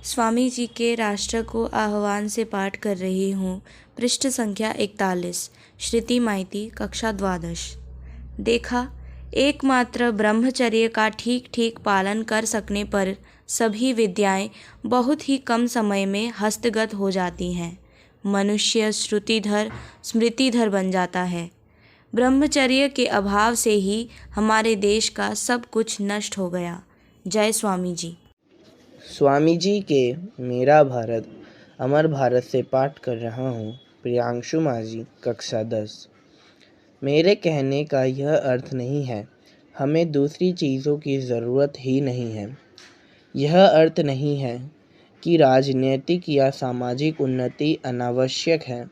स्वामी जी के राष्ट्र को आह्वान से पाठ कर रही हूँ। पृष्ठ संख्या 41। श्रुति माइती, कक्षा द्वादश। देखा, एकमात्र ब्रह्मचर्य का ठीक ठीक पालन कर सकने पर सभी विद्याएं बहुत ही कम समय में हस्तगत हो जाती हैं। मनुष्य श्रुतिधर स्मृतिधर बन जाता है। ब्रह्मचर्य के अभाव से ही हमारे देश का सब कुछ नष्ट हो गया। जय स्वामी जी। स्वामी जी के मेरा भारत अमर भारत से पाठ कर रहा हूँ। प्रियांशु माझी, कक्षा 10। मेरे कहने का यह अर्थ नहीं है हमें दूसरी चीज़ों की ज़रूरत ही नहीं है। यह अर्थ नहीं है कि राजनीतिक या सामाजिक उन्नति अनावश्यक है।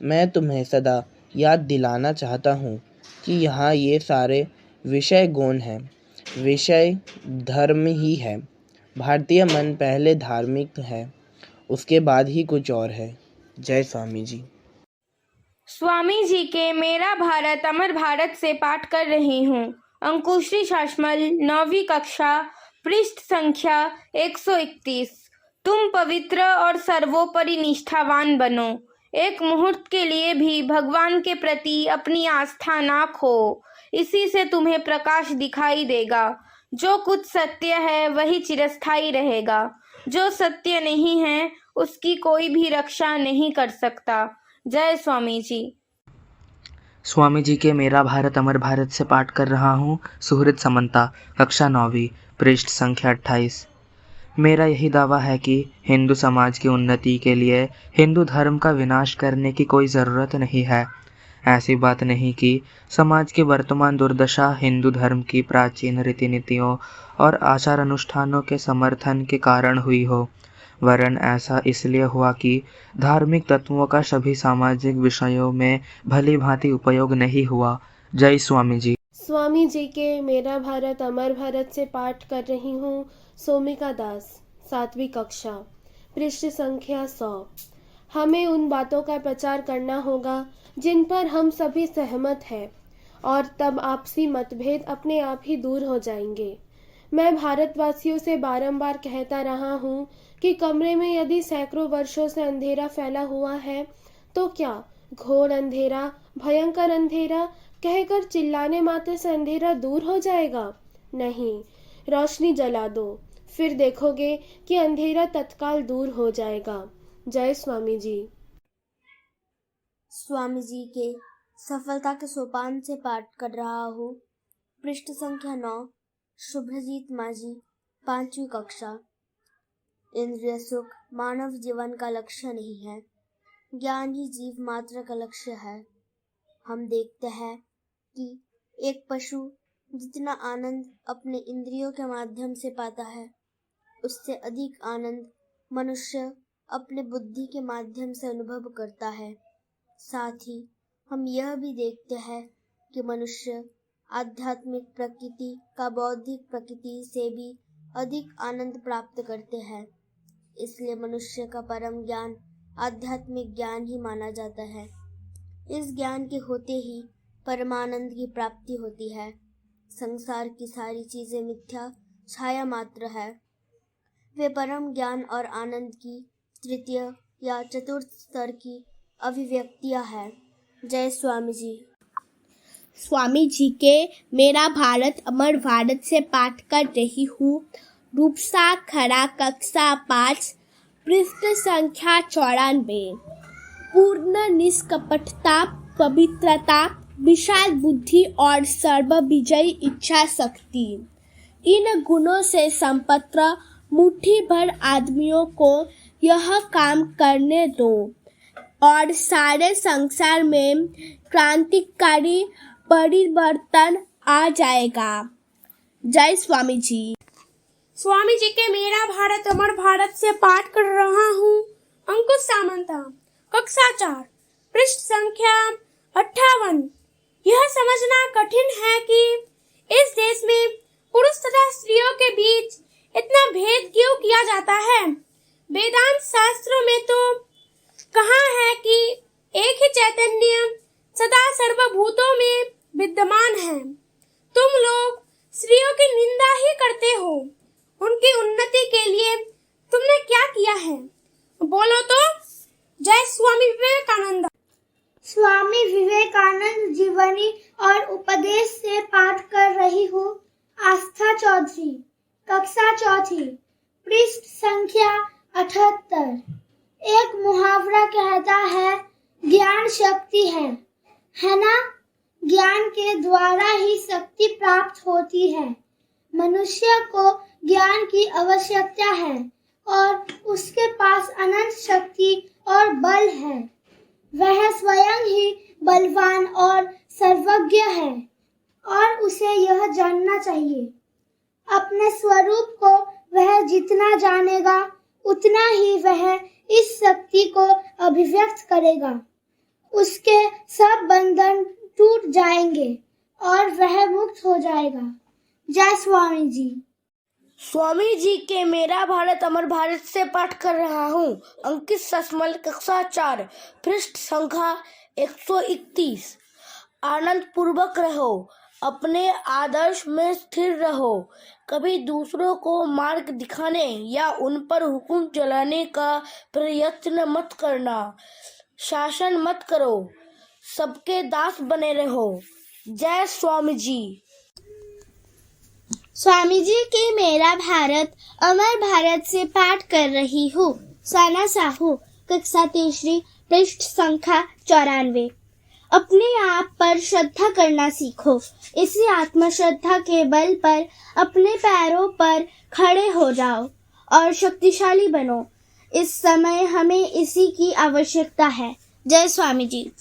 मैं तुम्हें सदा याद दिलाना चाहता हूँ कि यहाँ ये सारे विषय गौण हैं। विषय धर्म ही है। भारतीय मन पहले धार्मिक है, उसके बाद ही कुछ और है। जय स्वामी जी। स्वामी जी के मेरा भारत अमर भारत से पाठ कर रही हूँ। अंकुश्री शासमल, 9वीं कक्षा, पृष्ठ संख्या 131। तुम पवित्र और सर्वोपरि निष्ठावान बनो। एक मुहूर्त के लिए भी भगवान के प्रति अपनी आस्था ना खो। इसी से तुम्हें प्रकाश दिखाई देगा। जो कुछ सत्य है वही चिरस्थायी रहेगा। जो सत्य नहीं है उसकी कोई भी रक्षा नहीं कर सकता। जय स्वामी जी। स्वामी जी के मेरा भारत अमर भारत से पाठ कर रहा हूँ। सुहृद समंता, कक्षा 9वीं, पृष्ठ संख्या 28। मेरा यही दावा है कि हिंदू समाज की उन्नति के लिए हिंदू धर्म का विनाश करने की कोई ज़रूरत नहीं है। ऐसी बात नहीं कि समाज की वर्तमान दुर्दशा हिंदू धर्म की प्राचीन रीति नीतियों और आचार अनुष्ठानों के समर्थन के कारण हुई हो, वरन ऐसा इसलिए हुआ कि धार्मिक तत्वों का सभी सामाजिक विषयों में भली भांति उपयोग नहीं हुआ। जय स्वामी जी। स्वामी जी के मेरा भारत अमर भारत से पाठ कर रही हूँ। सोमिका दास, 7वीं कक्षा, पृष्ठ संख्या 100। हमें उन बातों का प्रचार करना होगा जिन पर हम सभी सहमत हैं, और तब आपसी मतभेद अपने आप ही दूर हो जाएंगे। मैं भारतवासियों से बारंबार कहता रहा हूँ कि कमरे में यदि सैकड़ों वर्षों से अंधेरा फैला हुआ है तो क्या घोर अंधेरा, भयंकर अंधेरा कहकर चिल्लाने मात्र से अंधेरा दूर हो जाएगा? नहीं, रोशनी जला दो, फिर देखोगे कि अंधेरा तत्काल दूर हो जाएगा। जय स्वामी जी। स्वामी जी के सफलता के सोपान से पाठ कर रहा हूँ। पृष्ठ संख्या 9। शुभ्रजीत माझी, 5वीं कक्षा। इंद्रिय सुख मानव जीवन का लक्ष्य नहीं है, ज्ञान ही जीव मात्र का लक्ष्य है। हम देखते हैं कि एक पशु जितना आनंद अपने इंद्रियों के माध्यम से पाता है, उससे अधिक आनंद मनुष्य अपने बुद्धि के माध्यम से अनुभव करता है। साथ ही हम यह भी देखते हैं कि मनुष्य आध्यात्मिक प्रकृति का बौद्धिक प्रकृति से भी अधिक आनंद प्राप्त करते हैं। इसलिए मनुष्य का परम ज्ञान आध्यात्मिक ज्ञान ही माना जाता है। इस ज्ञान के होते ही परमानंद की प्राप्ति होती है। संसार की सारी चीजें मिथ्या छाया मात्र है। वे परम ज्ञान और आनंद की तृतीय या चतुर्थ स्तर की अभिव्यक्तियां हैं। जय स्वामी जी। स्वामी जी के मेरा भारत अमर भारत से पाठ कर रही हूँ। रूपसा खरा, कक्षा 5, पृष्ठ संख्या 94। पूर्ण निष्कपटता, पवित्रता, विशाल बुद्धि और सर्वविजयी इच्छा शक्ति, इन गुणों से संपन्न मुट्ठी भर आदमियों को यह काम करने दो और सारे संसार में क्रांतिकारी परिवर्तन आ जाएगा। जय स्वामी जी। स्वामी जी के मेरा भारत अमर भारत से पाठ कर रहा हूँ। अंकुश सामंता, कक्षा 4, पृष्ठ संख्या 58। यह समझना कठिन है कि इस देश में पुरुष तथा स्त्रियों के बीच इतना भेद क्यों किया जाता है। वेदांत शास्त्रों में तो कहा है कि एक ही चैतन्य सदा सर्वभूतों में विद्यमान है। तुम लोग स्त्रियों की निंदा ही करते हो। उनकी उन्नति के लिए तुमने क्या क्या किया है? बोलो तो। जय स्वामी विवेकानंद। स्वामी विवेकानंद जीवनी और उपदेश से पाठ कर रही हूँ। आस्था चौधरी, कक्षा चौथी, पृष्ठ संख्या 78। एक मुहावरा कहता है, ज्ञान शक्ति है ना? ज्ञान के द्वारा ही शक्ति प्राप्त होती है। मनुष्य को ज्ञान की आवश्यकता है और उसके पास अनंत शक्ति और बल है। वह स्वयं ही बलवान और सर्वज्ञ है और उसे यह जानना चाहिए। अपने स्वरूप को वह जितना जानेगा उतना ही वह इस शक्ति को अभिव्यक्त करेगा। उसके सब बंधन टूट जाएंगे और वह मुक्त हो जाएगा। जय स्वामी जी। स्वामी जी के मेरा भारत अमर भारत से पाठ कर रहा हूँ। अंकित ससमल, कक्षा 4, पृष्ठ संख्या 131। आनंद पूर्वक रहो, अपने आदर्श में स्थिर रहो। कभी दूसरों को मार्ग दिखाने या उन पर हुक्म चलाने का प्रयत्न मत करना। शासन मत करो, सबके दास बने रहो। जय स्वामी जी। स्वामी जी के मेरा भारत अमर भारत से पाठ कर रही हूँ। साना साहू, कक्षा तीसरी, पृष्ठ संख्या 94। अपने आप पर श्रद्धा करना सीखो। इसी आत्मश्रद्धा के बल पर अपने पैरों पर खड़े हो जाओ और शक्तिशाली बनो। इस समय हमें इसी की आवश्यकता है। जय स्वामी जी।